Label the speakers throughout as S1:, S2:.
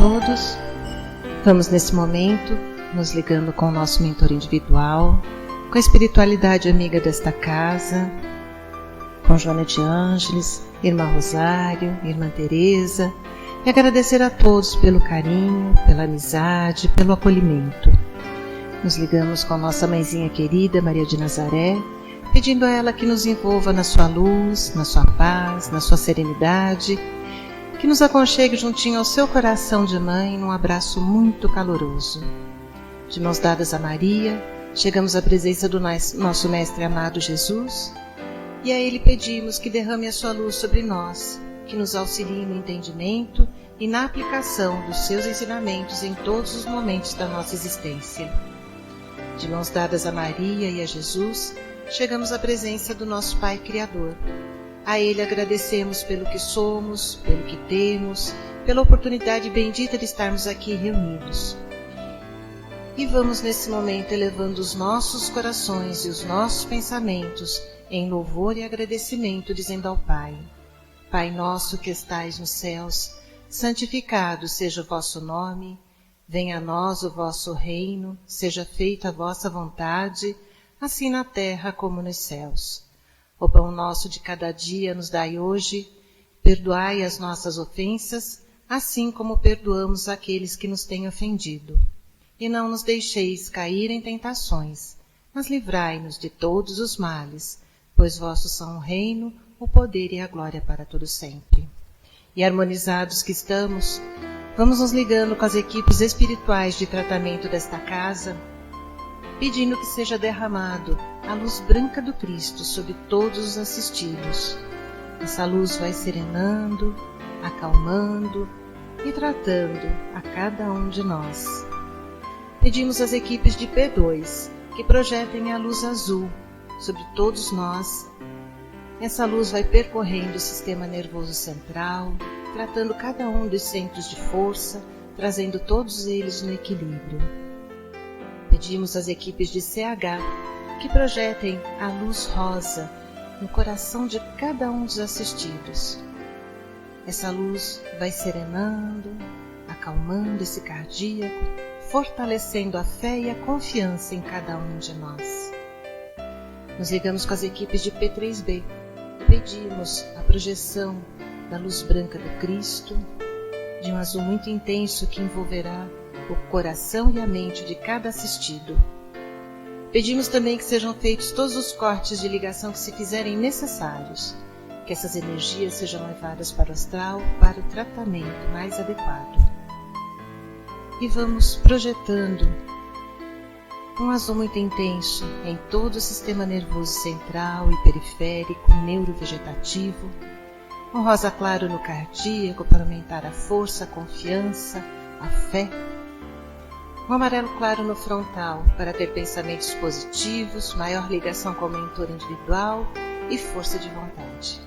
S1: todos. Vamos nesse momento nos ligando com o nosso mentor individual, com a espiritualidade amiga desta casa, com Joana de Ângeles, Irmã Rosário, Irmã Teresa, e agradecer a todos pelo carinho, pela amizade, pelo acolhimento. Nos ligamos com a nossa mãezinha querida, Maria de Nazaré, pedindo a ela que nos envolva na sua luz, na sua paz, na sua serenidade, que nos aconchegue juntinho ao seu coração de mãe num abraço muito caloroso. De mãos dadas a Maria, chegamos à presença do nosso Mestre amado Jesus, e a Ele pedimos que derrame a sua luz sobre nós, que nos auxilie no entendimento e na aplicação dos seus ensinamentos em todos os momentos da nossa existência. De mãos dadas a Maria e a Jesus, chegamos à presença do nosso Pai Criador. A Ele agradecemos pelo que somos, pelo que temos, pela oportunidade bendita de estarmos aqui reunidos. E vamos nesse momento elevando os nossos corações e os nossos pensamentos em louvor e agradecimento, dizendo ao Pai: Pai nosso que estais nos céus, santificado seja o vosso nome, venha a nós o vosso reino, seja feita a vossa vontade, assim na terra como nos céus. O pão nosso de cada dia nos dai hoje, perdoai as nossas ofensas, assim como perdoamos aqueles que nos têm ofendido. E não nos deixeis cair em tentações, mas livrai-nos de todos os males, pois vossos são o reino, o poder e a glória para todo sempre. E harmonizados que estamos, vamos nos ligando com as equipes espirituais de tratamento desta casa, pedindo que seja derramado a luz branca do Cristo sobre todos os assistidos. Essa luz vai serenando, acalmando e tratando a cada um de nós. Pedimos às equipes de P2 que projetem a luz azul sobre todos nós. Essa luz vai percorrendo o sistema nervoso central, tratando cada um dos centros de força, trazendo todos eles no equilíbrio. Pedimos às equipes de CH que projetem a luz rosa no coração de cada um dos assistidos. Essa luz vai serenando, acalmando esse cardíaco, fortalecendo a fé e a confiança em cada um de nós. Nos ligamos com as equipes de P3B. Pedimos a projeção da luz branca do Cristo, de um azul muito intenso que envolverá o coração e a mente de cada assistido. Pedimos também que sejam feitos todos os cortes de ligação que se fizerem necessários, que essas energias sejam levadas para o astral para o tratamento mais adequado. E vamos projetando um azul muito intenso em todo o sistema nervoso central e periférico, neurovegetativo, um rosa claro no cardíaco para aumentar a força, a confiança, a fé, um amarelo claro no frontal para ter pensamentos positivos, maior ligação com o mentor individual e força de vontade.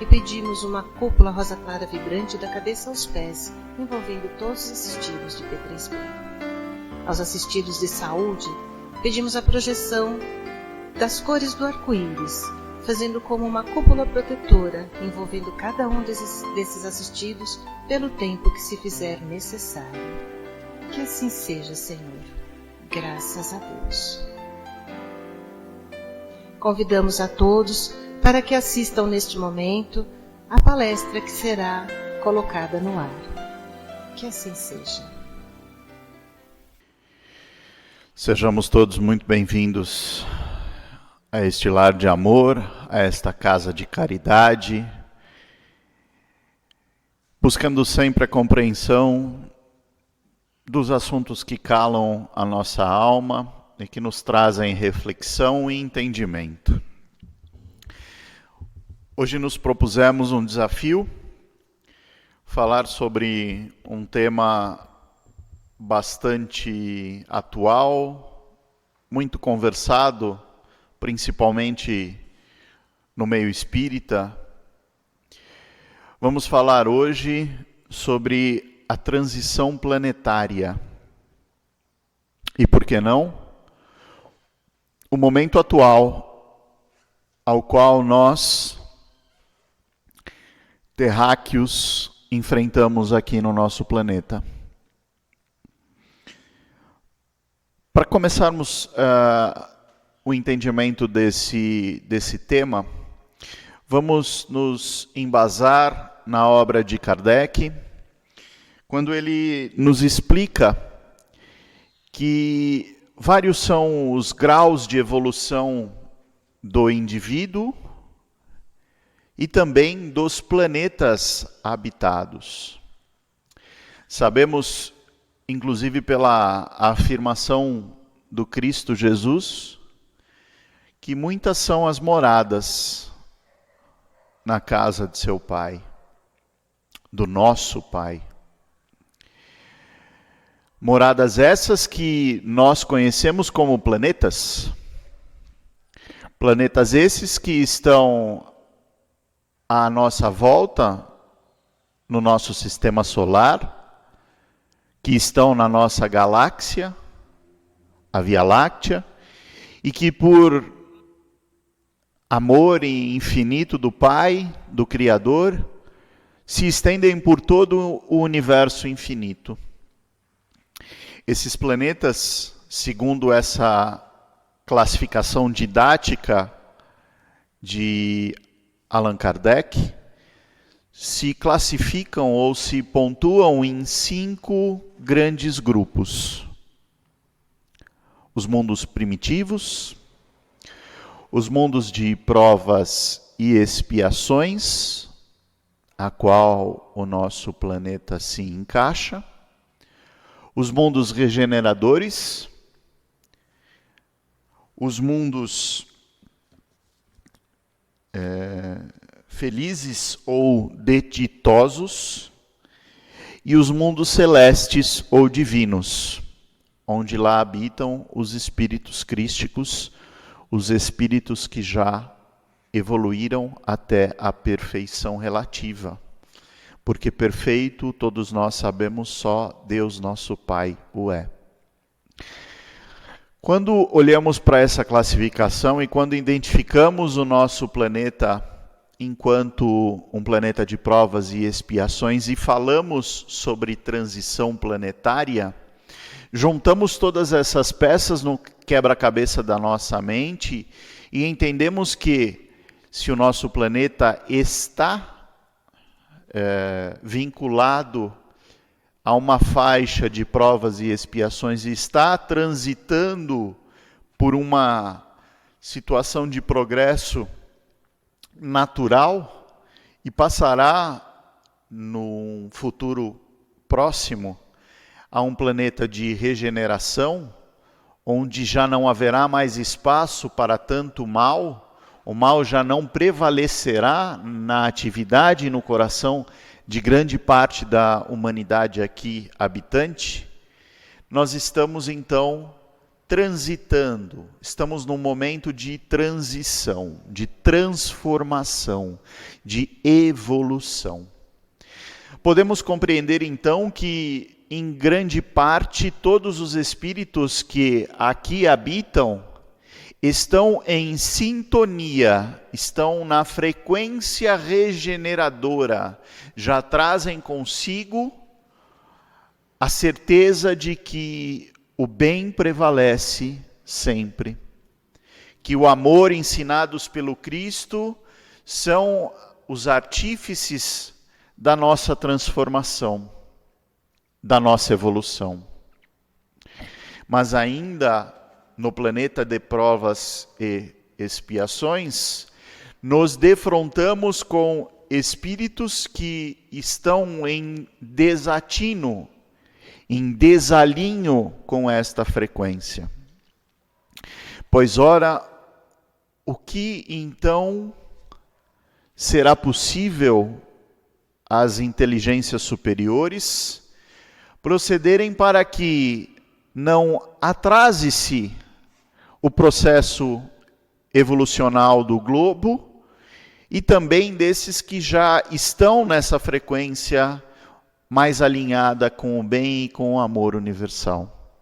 S1: E pedimos uma cúpula rosa clara vibrante da cabeça aos pés, envolvendo todos os assistidos de P3B. Aos assistidos de saúde, pedimos a projeção das cores do arco-íris, fazendo como uma cúpula protetora, envolvendo cada um desses assistidos pelo tempo que se fizer necessário. Que assim seja, Senhor. Graças a Deus. Convidamos a todos para que assistam neste momento a palestra que será colocada no ar. Que assim seja.
S2: Sejamos todos muito bem-vindos a este lar de amor, a esta casa de caridade, buscando sempre a compreensão dos assuntos que calam a nossa alma e que nos trazem reflexão e entendimento. Hoje nos propusemos um desafio, falar sobre um tema bastante atual, muito conversado, principalmente no meio espírita. Vamos falar hoje sobre a transição planetária. E por que não? O momento atual ao qual nós, terráqueos, enfrentamos aqui no nosso planeta. Para começarmos o entendimento desse tema, vamos nos embasar na obra de Kardec, quando ele nos explica que vários são os graus de evolução do indivíduo e também dos planetas habitados. Sabemos, inclusive pela afirmação do Cristo Jesus, que muitas são as moradas na casa de seu Pai, do nosso Pai. Moradas essas que nós conhecemos como planetas. Planetas esses que estão à nossa volta, no nosso sistema solar, que estão na nossa galáxia, a Via Láctea, e que por amor infinito do Pai, do Criador, se estendem por todo o universo infinito. Esses planetas, segundo essa classificação didática de Allan Kardec, se classificam ou se pontuam em 5 grandes grupos. Os mundos primitivos, os mundos de provas e expiações, a qual o nosso planeta se encaixa, os mundos regeneradores, os mundos felizes ou ditosos e os mundos celestes ou divinos, onde lá habitam os espíritos crísticos, os espíritos que já evoluíram até a perfeição relativa. Porque perfeito, todos nós sabemos, só Deus nosso Pai o é. Quando olhamos para essa classificação e quando identificamos o nosso planeta enquanto um planeta de provas e expiações e falamos sobre transição planetária, juntamos todas essas peças no quebra-cabeça da nossa mente e entendemos que se o nosso planeta está vinculado a uma faixa de provas e expiações e está transitando por uma situação de progresso natural e passará num futuro próximo a um planeta de regeneração, onde já não haverá mais espaço para tanto mal, o mal já não prevalecerá na atividade e no coração de grande parte da humanidade aqui habitante, nós estamos então transitando, estamos num momento de transição, de transformação, de evolução. Podemos compreender então que, em grande parte, todos os espíritos que aqui habitam estão em sintonia, estão na frequência regeneradora, já trazem consigo a certeza de que o bem prevalece sempre, que o amor ensinados pelo Cristo são os artífices da nossa transformação, da nossa evolução. Mas ainda no planeta de provas e expiações, nos defrontamos com espíritos que estão em desatino, em desalinho com esta frequência. Pois ora, o que então será possível às inteligências superiores procederem para que não atrase-se o processo evolucional do globo e também desses que já estão nessa frequência mais alinhada com o bem e com o amor universal.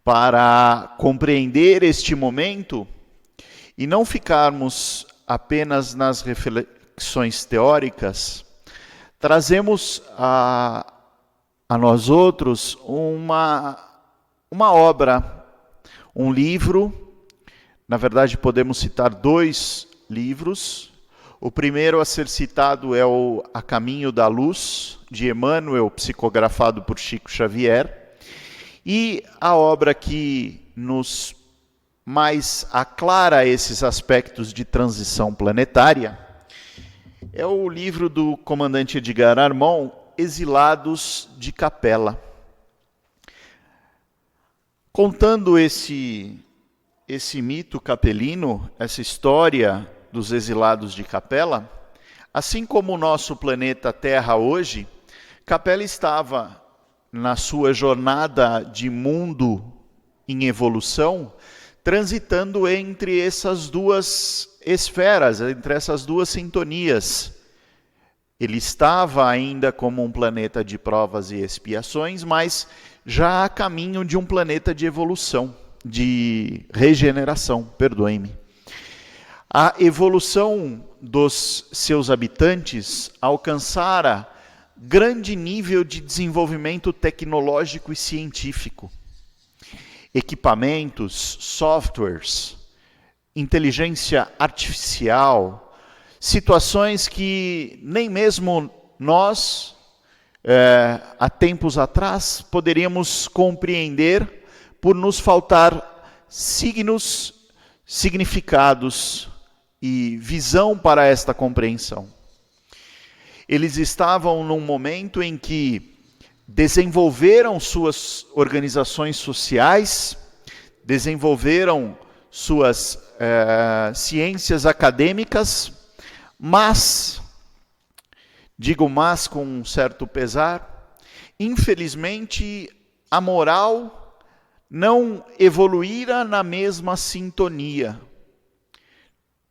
S2: Para compreender este momento e não ficarmos apenas nas reflexões teóricas, trazemos a nós outros uma uma obra, um livro, na verdade podemos citar 2 livros. O primeiro a ser citado é o A Caminho da Luz, de Emmanuel, psicografado por Chico Xavier. E a obra que nos mais aclara esses aspectos de transição planetária é o livro do comandante Edgar Armond, Exilados de Capela. Contando esse mito capelino, essa história dos exilados de Capela, assim como o nosso planeta Terra hoje, Capela estava na sua jornada de mundo em evolução, transitando entre essas 2 esferas, entre essas 2 sintonias. Ele estava ainda como um planeta de provas e expiações, mas já a caminho de um planeta de evolução, de regeneração, perdoem-me. A evolução dos seus habitantes alcançara grande nível de desenvolvimento tecnológico e científico. Equipamentos, softwares, inteligência artificial, situações que nem mesmo nós, há tempos atrás, poderíamos compreender por nos faltar signos, significados e visão para esta compreensão. Eles estavam num momento em que desenvolveram suas organizações sociais, desenvolveram suas ciências acadêmicas, mas, digo mas com um certo pesar, infelizmente a moral não evoluíra na mesma sintonia,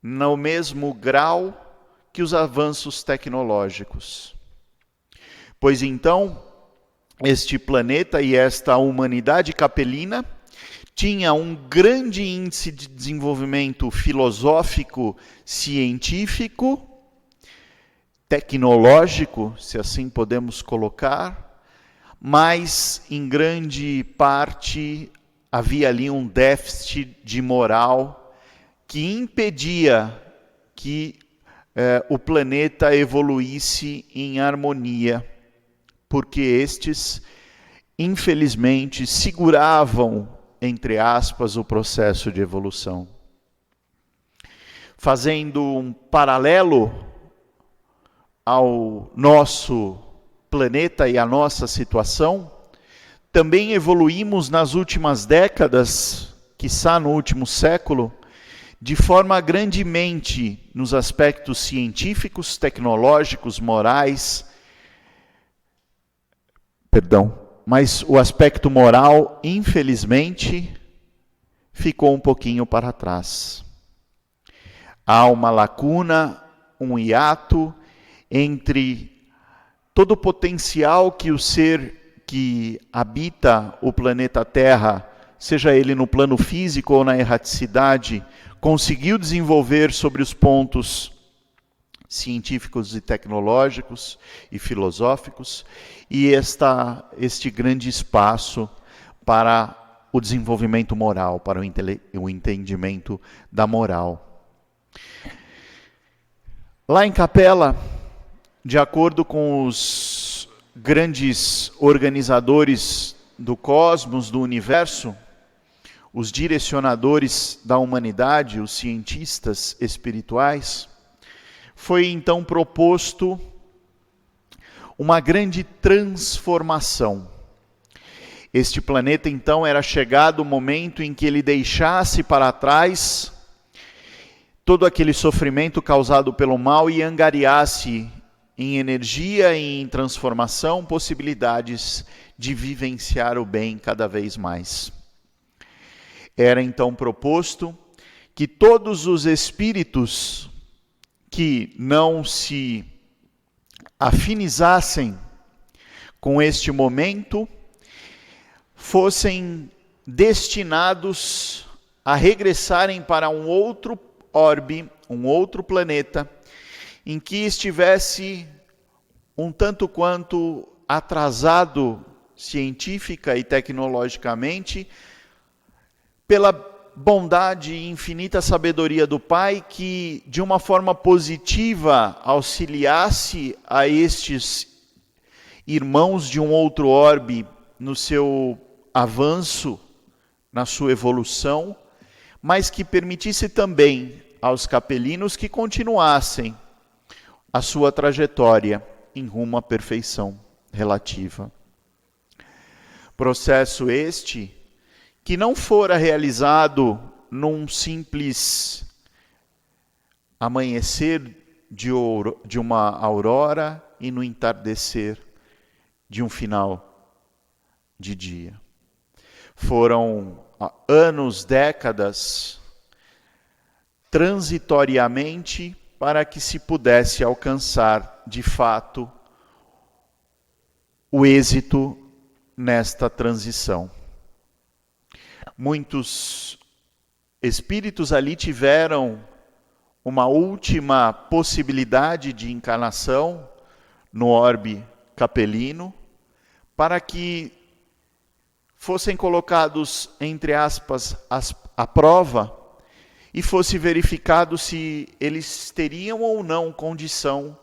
S2: no mesmo grau que os avanços tecnológicos. Pois então, este planeta e esta humanidade capelina tinha um grande índice de desenvolvimento filosófico, científico, tecnológico, se assim podemos colocar, mas em grande parte havia ali um déficit de moral que impedia que o planeta evoluísse em harmonia, porque estes, infelizmente, seguravam, entre aspas, o processo de evolução. Fazendo um paralelo ao nosso planeta e à nossa situação, também evoluímos nas últimas décadas, quiçá no último século, de forma grandemente nos aspectos científicos, tecnológicos, morais, mas o aspecto moral, infelizmente, ficou um pouquinho para trás. Há uma lacuna, um hiato entre todo o potencial que o ser que habita o planeta Terra, seja ele no plano físico ou na erraticidade, conseguiu desenvolver sobre os pontos científicos e tecnológicos e filosóficos, e este grande espaço para o desenvolvimento moral, para o entendimento da moral. Lá em Capela, de acordo com os grandes organizadores do cosmos, do universo, os direcionadores da humanidade, os cientistas espirituais, foi então proposto uma grande transformação. Este planeta então era chegado o momento em que ele deixasse para trás todo aquele sofrimento causado pelo mal e angariasse em energia e em transformação possibilidades de vivenciar o bem cada vez mais. Era então proposto que todos os espíritos que não se afinizassem com este momento fossem destinados a regressarem para um outro orbe, um outro planeta, em que estivesse um tanto quanto atrasado científica e tecnologicamente, pela bondade e infinita sabedoria do Pai, que de uma forma positiva auxiliasse a estes irmãos de um outro orbe no seu avanço, na sua evolução, mas que permitisse também aos capelinos que continuassem a sua trajetória em rumo à perfeição relativa. Processo este que não fora realizado num simples amanhecer de uma aurora e no entardecer de um final de dia. Foram anos, décadas, transitoriamente, para que se pudesse alcançar, de fato, o êxito nesta transição. Muitos espíritos ali tiveram uma última possibilidade de encarnação no orbe capelino, para que fossem colocados, entre aspas, à prova, e fosse verificado se eles teriam ou não condição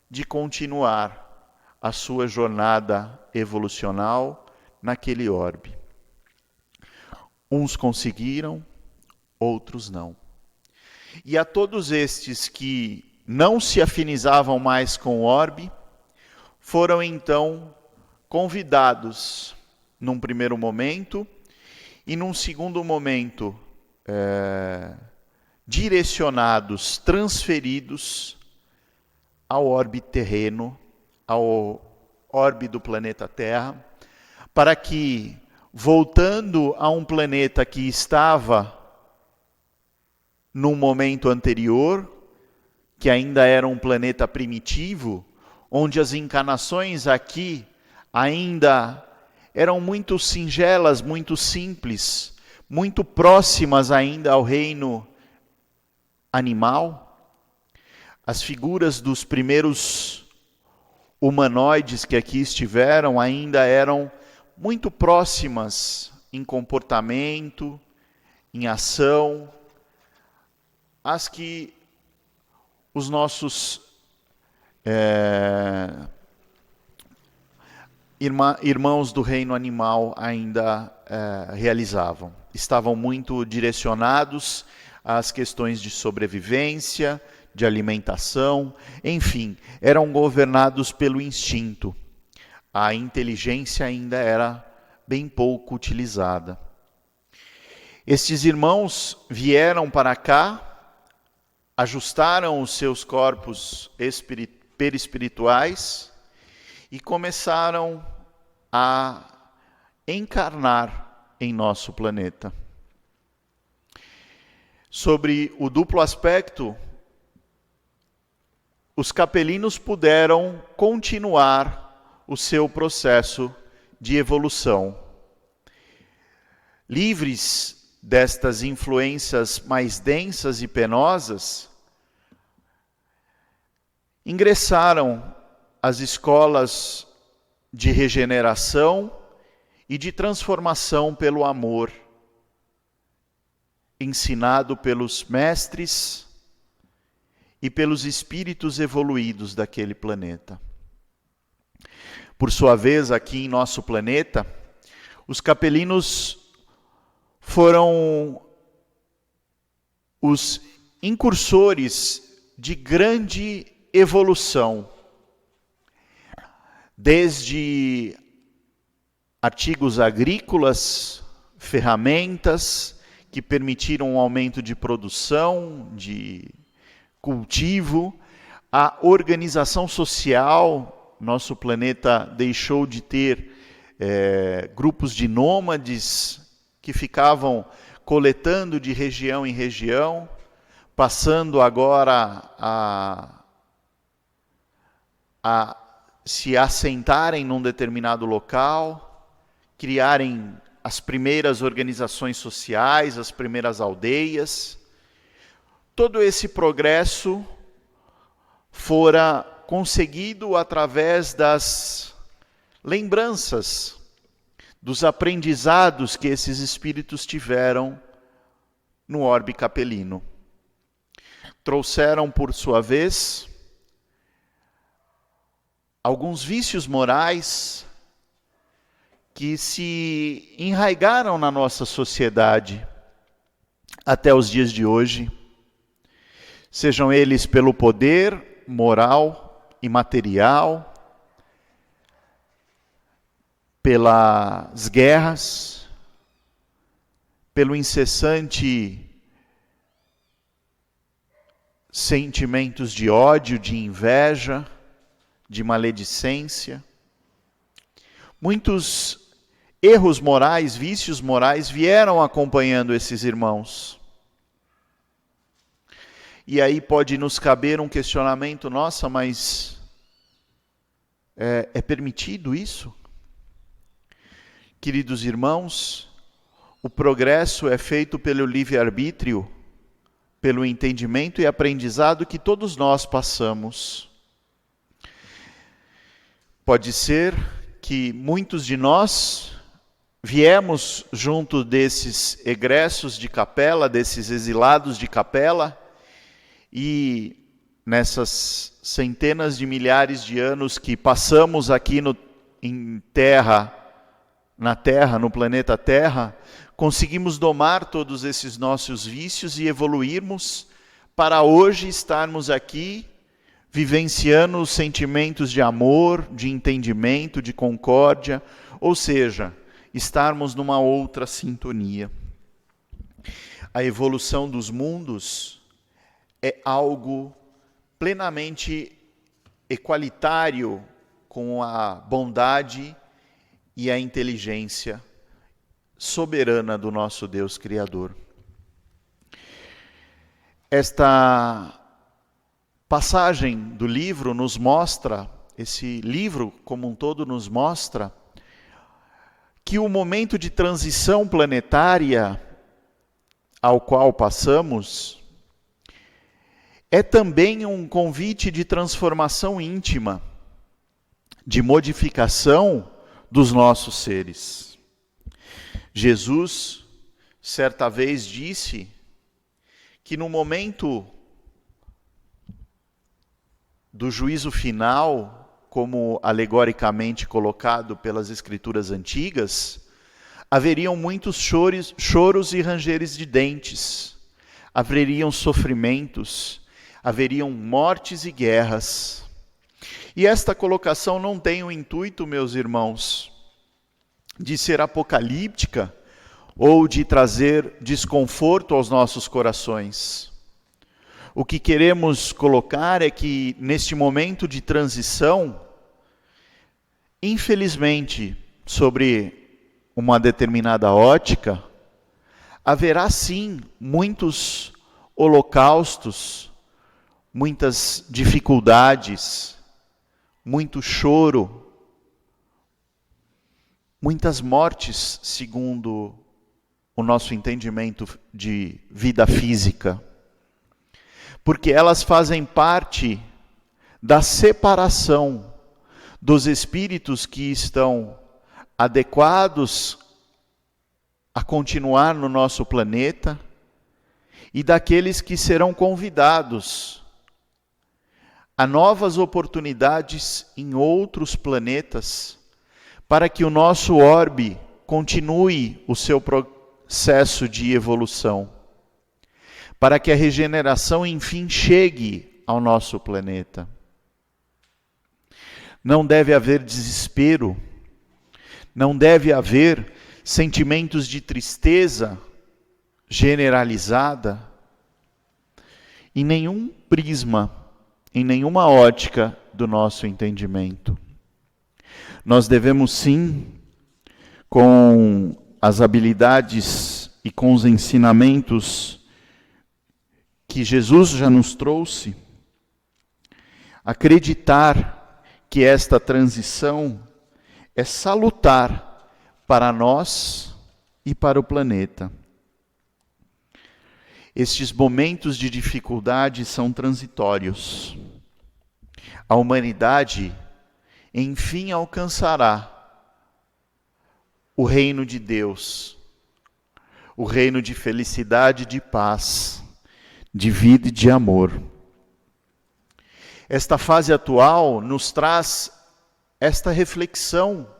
S2: de continuar a sua jornada evolucional naquele orbe. Uns conseguiram, outros não. E a todos estes que não se afinizavam mais com o orbe, foram então convidados, num primeiro momento, e num segundo momento, direcionados, transferidos ao orbe terreno, ao orbe do planeta Terra, para que, voltando a um planeta que estava num momento anterior, que ainda era um planeta primitivo, onde as encarnações aqui ainda eram muito singelas, muito simples, muito próximas ainda ao reino animal. As figuras dos primeiros humanoides que aqui estiveram ainda eram muito próximas em comportamento, em ação, às que os nossos irmãos do reino animal ainda realizavam. Estavam muito direcionados às questões de sobrevivência, de alimentação, enfim, eram governados pelo instinto. A inteligência ainda era bem pouco utilizada. Estes irmãos vieram para cá, ajustaram os seus corpos perispirituais e começaram a encarnar em nosso planeta. Sobre o duplo aspecto, os capelinos puderam continuar o seu processo de evolução. Livres destas influências mais densas e penosas, ingressaram às escolas de regeneração e de transformação pelo amor, ensinado pelos mestres e pelos espíritos evoluídos daquele planeta. Por sua vez, aqui em nosso planeta, os capelinos foram os incursores de grande evolução, desde artigos agrícolas, ferramentas que permitiram um aumento de produção, de cultivo, a organização social. Nosso planeta deixou de ter grupos de nômades que ficavam coletando de região em região, passando agora a se assentarem num determinado local, criarem as primeiras organizações sociais, as primeiras aldeias. Todo esse progresso fora conseguido através das lembranças dos aprendizados que esses espíritos tiveram no orbe capelino. Trouxeram, por sua vez, alguns vícios morais que se enraigaram na nossa sociedade até os dias de hoje, sejam eles pelo poder moral e material, pelas guerras, pelo incessante sentimentos de ódio, de inveja, de maledicência. Muitos erros morais, vícios morais vieram acompanhando esses irmãos. E aí pode nos caber um questionamento: nossa, mas é permitido isso? Queridos irmãos, o progresso é feito pelo livre-arbítrio, pelo entendimento e aprendizado que todos nós passamos. Pode ser que muitos de nós viemos junto desses egressos de capela, desses exilados de capela, e nessas centenas de milhares de anos que passamos aqui na Terra, no planeta Terra, conseguimos domar todos esses nossos vícios e evoluirmos para hoje estarmos aqui vivenciando os sentimentos de amor, de entendimento, de concórdia, ou seja, estarmos numa outra sintonia. A evolução dos mundos é algo plenamente equalitário com a bondade e a inteligência soberana do nosso Deus Criador. Esta passagem do livro nos mostra, esse livro como um todo nos mostra, que o momento de transição planetária ao qual passamos é também um convite de transformação íntima, de modificação dos nossos seres. Jesus, certa vez, disse que no momento do juízo final, como alegoricamente colocado pelas escrituras antigas, haveriam muitos choros e rangeres de dentes, haveriam sofrimentos, haveriam mortes e guerras. E esta colocação não tem o intuito, meus irmãos, de ser apocalíptica ou de trazer desconforto aos nossos corações. O que queremos colocar é que neste momento de transição, infelizmente, sobre uma determinada ótica, haverá sim muitos holocaustos, muitas dificuldades, muito choro, muitas mortes, segundo o nosso entendimento de vida física, porque elas fazem parte da separação dos espíritos que estão adequados a continuar no nosso planeta e daqueles que serão convidados a novas oportunidades em outros planetas, para que o nosso orbe continue o seu processo de evolução, para que a regeneração enfim chegue ao nosso planeta. Não deve haver desespero, não deve haver sentimentos de tristeza generalizada em nenhum prisma, em nenhuma ótica do nosso entendimento. Nós devemos sim, com as habilidades e com os ensinamentos que Jesus já nos trouxe, acreditar que esta transição é salutar para nós e para o planeta. Estes momentos de dificuldade são transitórios. A humanidade, enfim, alcançará o reino de Deus, o reino de felicidade, de paz, de vida e de amor. Esta fase atual nos traz esta reflexão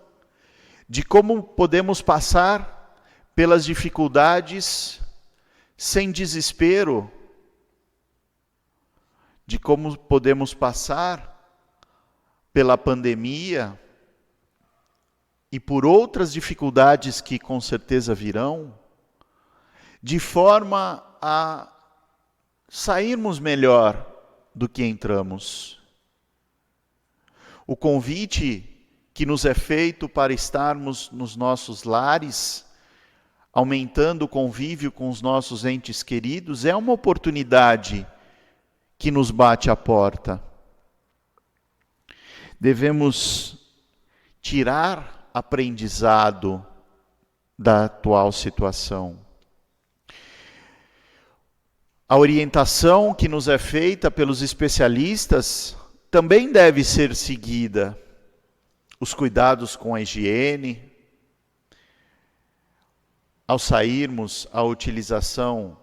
S2: de como podemos passar pelas dificuldades sem desespero, de como podemos passar pela pandemia e por outras dificuldades que com certeza virão, de forma a sairmos melhor do que entramos. O convite que nos é feito para estarmos nos nossos lares, aumentando o convívio com os nossos entes queridos, é uma oportunidade que nos bate à porta. Devemos tirar aprendizado da atual situação. A orientação que nos é feita pelos especialistas também deve ser seguida. Os cuidados com a higiene, ao sairmos, a utilização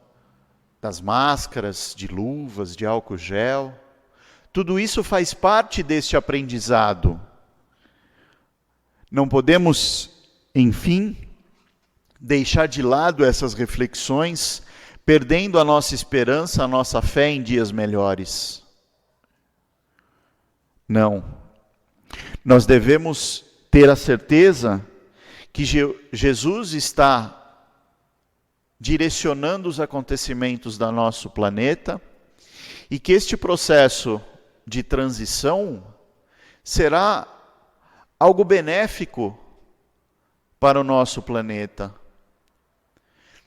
S2: das máscaras, de luvas, de álcool gel, tudo isso faz parte deste aprendizado. Não podemos, enfim, deixar de lado essas reflexões, perdendo a nossa esperança, a nossa fé em dias melhores. Não. Nós devemos ter a certeza que Jesus está direcionando os acontecimentos do nosso planeta e que este processo de transição será algo benéfico para o nosso planeta.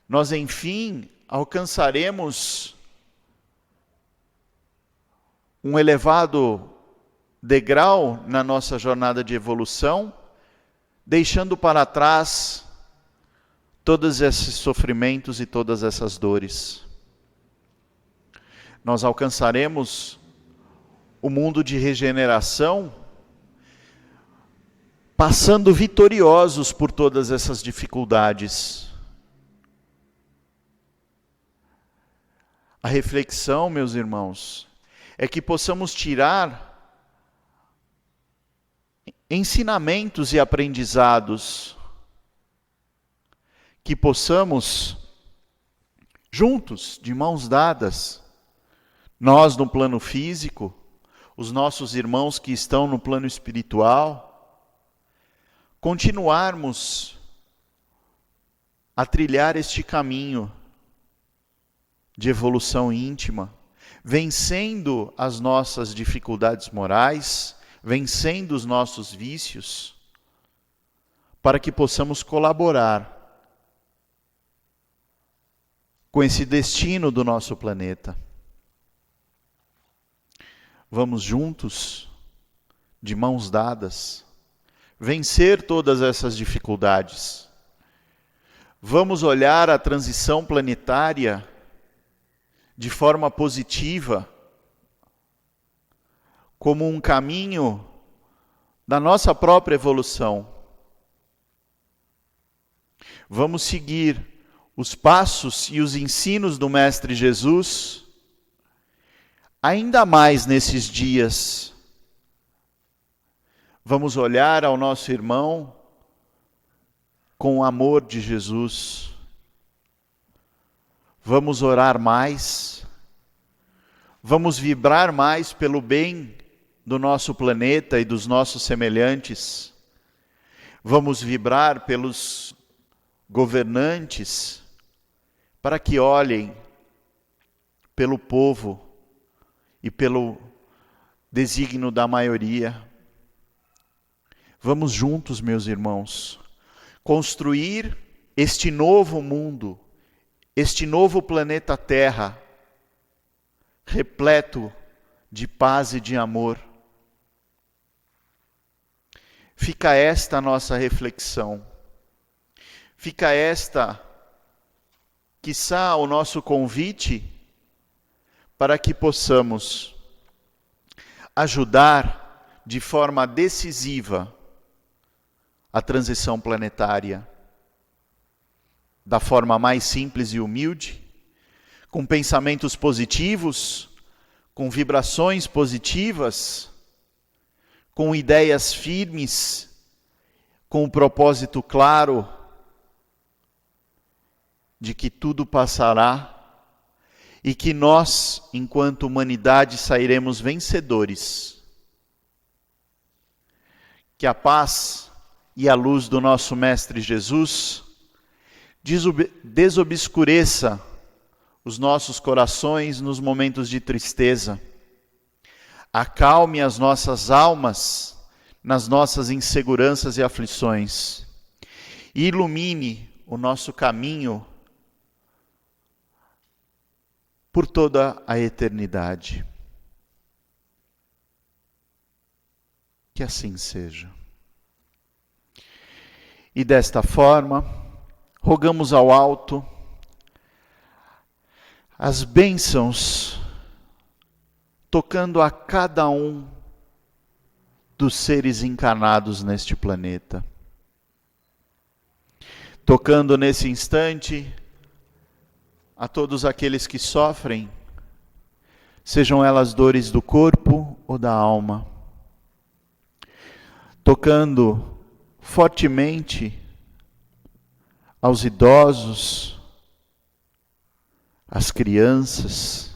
S2: Nós, enfim, alcançaremos um elevado degrau na nossa jornada de evolução, deixando para trás todos esses sofrimentos e todas essas dores. Nós alcançaremos o mundo de regeneração, passando vitoriosos por todas essas dificuldades. A reflexão, meus irmãos, é que possamos tirar ensinamentos e aprendizados, que possamos, juntos, de mãos dadas, nós no plano físico, os nossos irmãos que estão no plano espiritual, continuarmos a trilhar este caminho de evolução íntima, vencendo as nossas dificuldades morais, vencendo os nossos vícios, para que possamos colaborar com esse destino do nosso planeta. Vamos juntos, de mãos dadas, vencer todas essas dificuldades. Vamos olhar a transição planetária de forma positiva, como um caminho da nossa própria evolução. Vamos seguir os passos e os ensinos do Mestre Jesus, ainda mais nesses dias. Vamos olhar ao nosso irmão com o amor de Jesus. Vamos orar mais. Vamos vibrar mais pelo bem do nosso planeta e dos nossos semelhantes. Vamos vibrar pelos governantes, para que olhem pelo povo e pelo desígnio da maioria. Vamos juntos, meus irmãos, construir este novo mundo, este novo planeta Terra, repleto de paz e de amor. Fica esta a nossa reflexão. Fica esta, quiçá, o nosso convite para que possamos ajudar de forma decisiva a transição planetária. da forma mais simples e humilde, com pensamentos positivos, com vibrações positivas, com ideias firmes, com o propósito claro de que tudo passará e que nós, enquanto humanidade, sairemos vencedores. Que a paz e a luz do nosso Mestre Jesus desobscureça os nossos corações nos momentos de tristeza, acalme as nossas almas nas nossas inseguranças e aflições, e ilumine o nosso caminho por toda a eternidade. Que assim seja. E desta forma, rogamos ao alto as bênçãos, tocando a cada um dos seres encarnados neste planeta. Tocando nesse instante a todos aqueles que sofrem, sejam elas dores do corpo ou da alma. Tocando fortemente aos idosos, às crianças,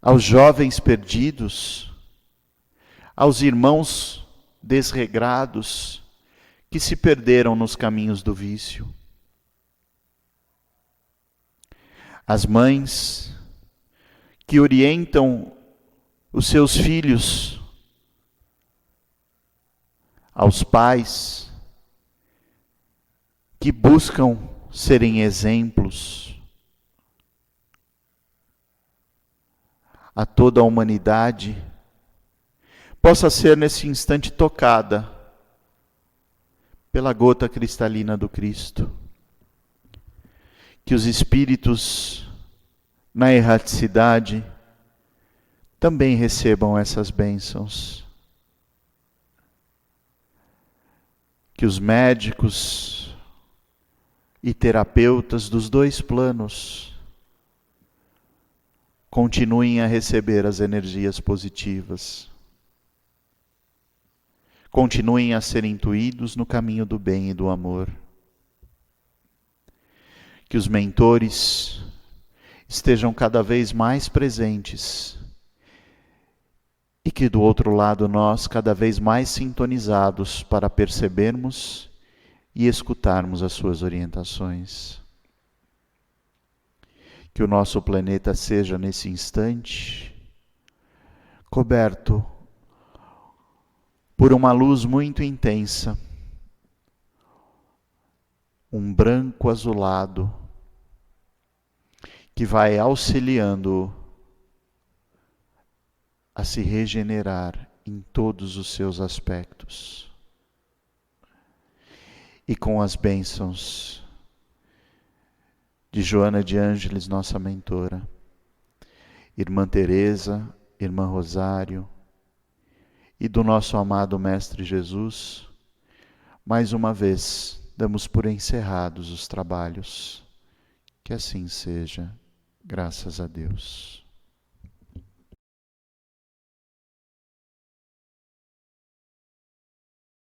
S2: aos jovens perdidos, aos irmãos desregrados que se perderam nos caminhos do vício. As mães que orientam os seus filhos, aos pais que buscam serem exemplos, a toda a humanidade, possa ser nesse instante tocada pela gota cristalina do Cristo. Que os espíritos na erraticidade também recebam essas bênçãos. Que os médicos e terapeutas dos dois planos continuem a receber as energias positivas. Continuem a ser intuídos no caminho do bem e do amor. Que os mentores estejam cada vez mais presentes e que do outro lado nós cada vez mais sintonizados para percebermos e escutarmos as suas orientações. Que o nosso planeta seja nesse instante coberto por uma luz muito intensa, um branco azulado, que vai auxiliando a se regenerar em todos os seus aspectos. E com as bênçãos de Joana de Ângeles, nossa mentora, Irmã Teresa, Irmã Rosário, e do nosso amado Mestre Jesus, mais uma vez damos por encerrados os trabalhos. Que assim seja, graças a Deus.